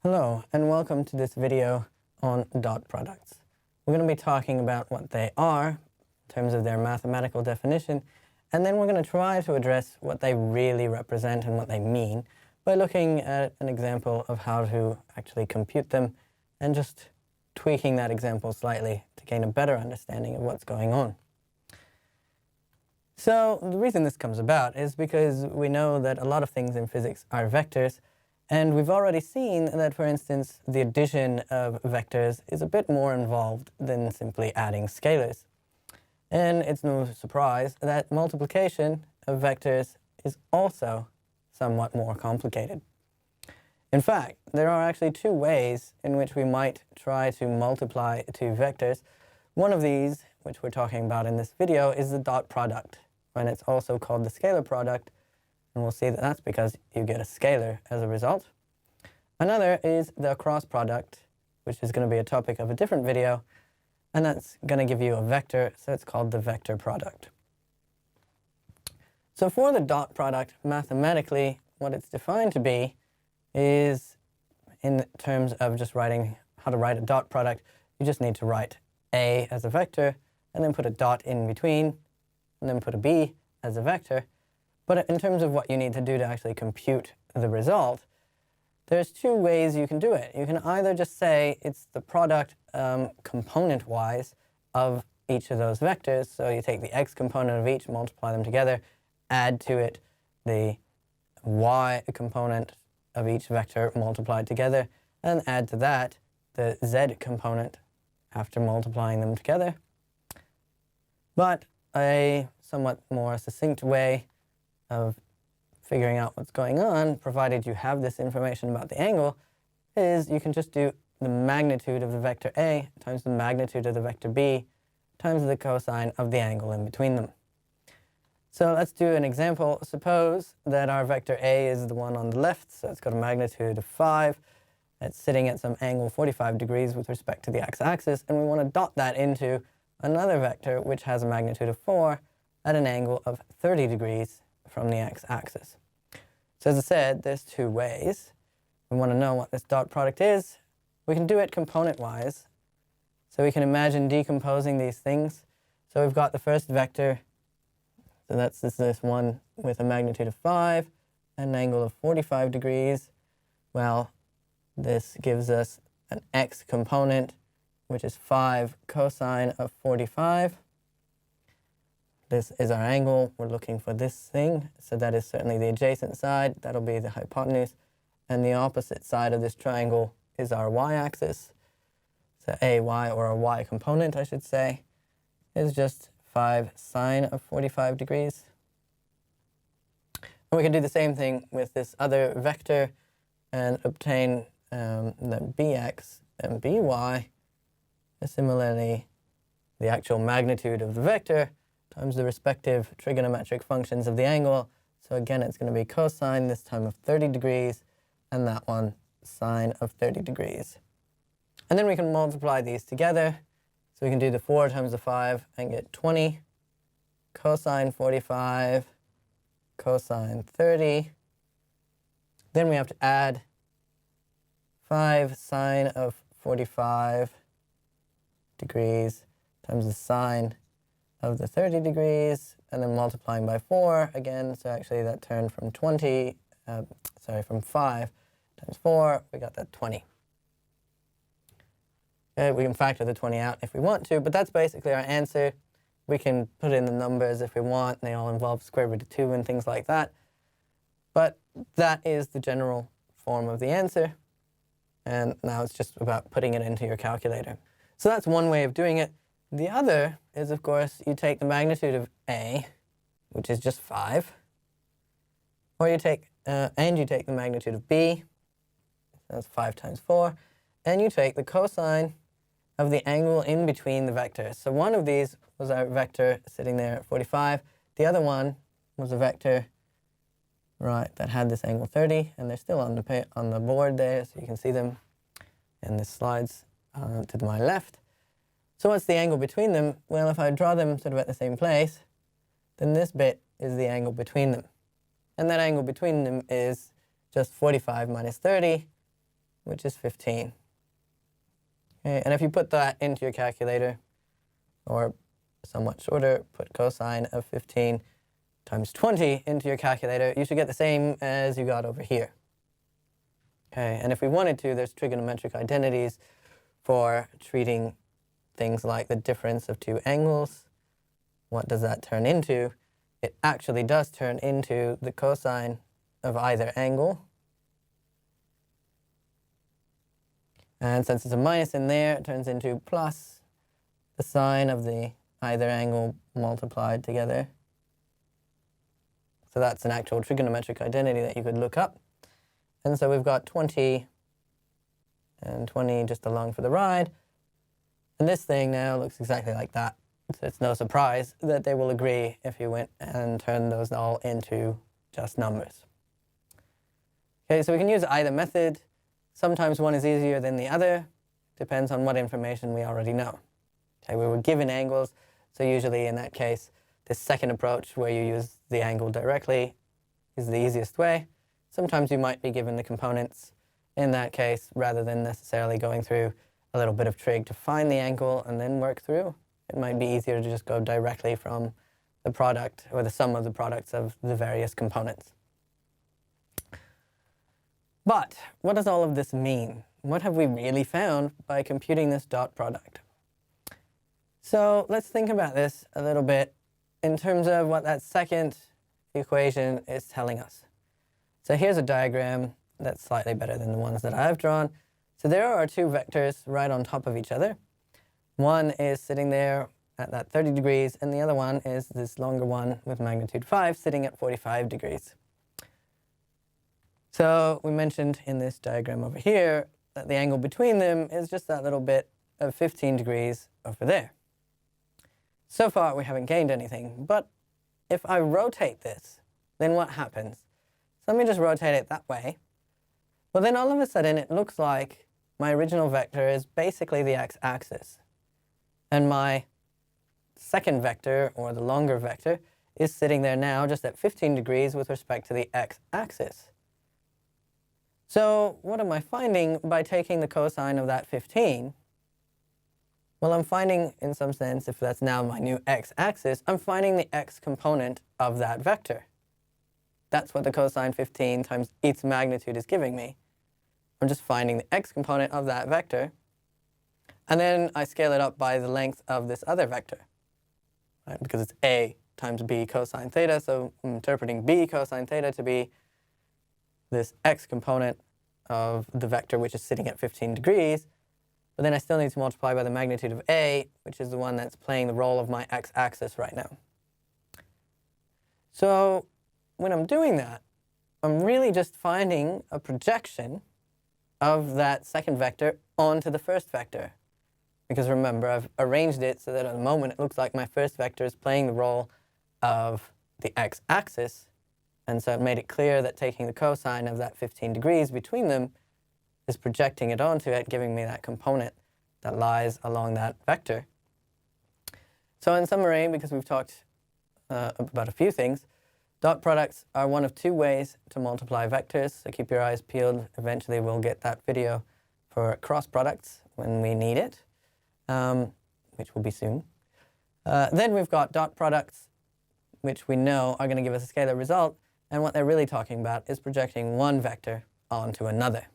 Hello, and welcome to this video on dot products. We're going to be talking about what they are in terms of their mathematical definition, and then we're going to try to address what they really represent and what they mean by looking at an example of how to actually compute them and just tweaking that example slightly to gain a better understanding of what's going on. So the reason this comes about is because we know that a lot of things in physics are vectors, and we've already seen that, for instance, the addition of vectors is a bit more involved than simply adding scalars. And it's no surprise that multiplication of vectors is also somewhat more complicated. In fact, there are actually two ways in which we might try to multiply two vectors. One of these, which we're talking about in this video, is the dot product, and it's also called the scalar product. And we'll see that that's because you get a scalar as a result. Another is the cross product, which is going to be a topic of a different video, and that's going to give you a vector, so it's called the vector product. So for the dot product, mathematically, what it's defined to be is, in terms of just writing how to write a dot product, you just need to write A as a vector, and then put a dot in between, and then put a B as a vector. But in terms of what you need to do to actually compute the result, there's two ways you can do it. You can either just say it's the product component-wise of each of those vectors. So you take the x component of each, multiply them together, add to it the y component of each vector multiplied together, and add to that the z component after multiplying them together. But a somewhat more succinct way of figuring out what's going on, provided you have this information about the angle, is you can just do the magnitude of the vector A times the magnitude of the vector B times the cosine of the angle in between them. So let's do an example. Suppose that our vector A is the one on the left, so it's got a magnitude of 5. It's sitting at some angle 45 degrees with respect to the x-axis, and we want to dot that into another vector which has a magnitude of 4 at an angle of 30 degrees from the x-axis. So as I said, there's two ways. We want to know what this dot product is. We can do it component-wise. So we can imagine decomposing these things. So we've got the first vector. So that's this one with a magnitude of 5 and an angle of 45 degrees. Well, this gives us an x component, which is 5 cosine of 45. This is our angle. We're looking for this thing. So that is certainly the adjacent side. That'll be the hypotenuse. And the opposite side of this triangle is our y-axis. So AY, or a y component, I should say, is just 5 sine of 45 degrees. And we can do the same thing with this other vector and obtain the bx and by. Similarly, the actual magnitude of the vector times the respective trigonometric functions of the angle. So again, it's going to be cosine, this time of 30 degrees, and that one sine of 30 degrees. And then we can multiply these together. So we can do the 4 times the 5 and get 20 cosine 45 cosine 30. Then we have to add 5 sine of 45 degrees times the sine of the 30 degrees, and then multiplying by 4 again. So actually that turned from from 5 times 4, we got that 20. Okay, we can factor the 20 out if we want to, but that's basically our answer. We can put in the numbers if we want. They all involve square root of 2 and things like that. But that is the general form of the answer. And now it's just about putting it into your calculator. So that's one way of doing it. The other is, of course, you take the magnitude of A, which is just 5, or you take the magnitude of B, that's 5 times 4, and you take the cosine of the angle in between the vectors. So one of these was our vector sitting there at 45. The other one was a vector, right, that had this angle 30, and they're still on the board there, so you can see them in the slides to my left. So what's the angle between them? Well, if I draw them sort of at the same place, then this bit is the angle between them. And that angle between them is just 45 minus 30, which is 15. Okay, and if you put that into your calculator, or somewhat shorter, put cosine of 15 times 20 into your calculator, you should get the same as you got over here. Okay, and if we wanted to, there's trigonometric identities for treating things like the difference of two angles. What does that turn into? It actually does turn into the cosine of either angle. And since it's a minus in there, it turns into plus the sine of the either angle multiplied together. So that's an actual trigonometric identity that you could look up. And so we've got 20 and 20 just along for the ride. And this thing now looks exactly like that. So it's no surprise that they will agree if you went and turned those all into just numbers. Okay, so we can use either method. Sometimes one is easier than the other. Depends on what information we already know. Okay, we were given angles, so usually in that case, this second approach where you use the angle directly is the easiest way. Sometimes you might be given the components in that case, rather than necessarily going through a little bit of trig to find the angle and then work through. It might be easier to just go directly from the product or the sum of the products of the various components. But what does all of this mean? What have we really found by computing this dot product? So let's think about this a little bit in terms of what that second equation is telling us. So here's a diagram that's slightly better than the ones that I've drawn. So there are two vectors right on top of each other. One is sitting there at that 30 degrees, and the other one is this longer one with magnitude 5 sitting at 45 degrees. So we mentioned in this diagram over here that the angle between them is just that little bit of 15 degrees over there. So far we haven't gained anything, but if I rotate this, then what happens? So let me just rotate it that way. Well, then all of a sudden it looks like my original vector is basically the x-axis. And my second vector, or the longer vector, is sitting there now just at 15 degrees with respect to the x-axis. So what am I finding by taking the cosine of that 15? Well, I'm finding, in some sense, if that's now my new x-axis, I'm finding the x component of that vector. That's what the cosine 15 times its magnitude is giving me. I'm just finding the x component of that vector, and then I scale it up by the length of this other vector, right? Because it's a times b cosine theta, so I'm interpreting b cosine theta to be this x component of the vector which is sitting at 15 degrees, but then I still need to multiply by the magnitude of a, which is the one that's playing the role of my x-axis right now. So when I'm doing that, I'm really just finding a projection of that second vector onto the first vector. Because remember, I've arranged it so that at the moment it looks like my first vector is playing the role of the x-axis. And so it made it clear that taking the cosine of that 15 degrees between them is projecting it onto it, giving me that component that lies along that vector. So in summary, because we've talked about a few things, dot products are one of two ways to multiply vectors. So keep your eyes peeled. Eventually we'll get that video for cross products when we need it, which will be soon. Then we've got dot products, which we know are going to give us a scalar result. And what they're really talking about is projecting one vector onto another.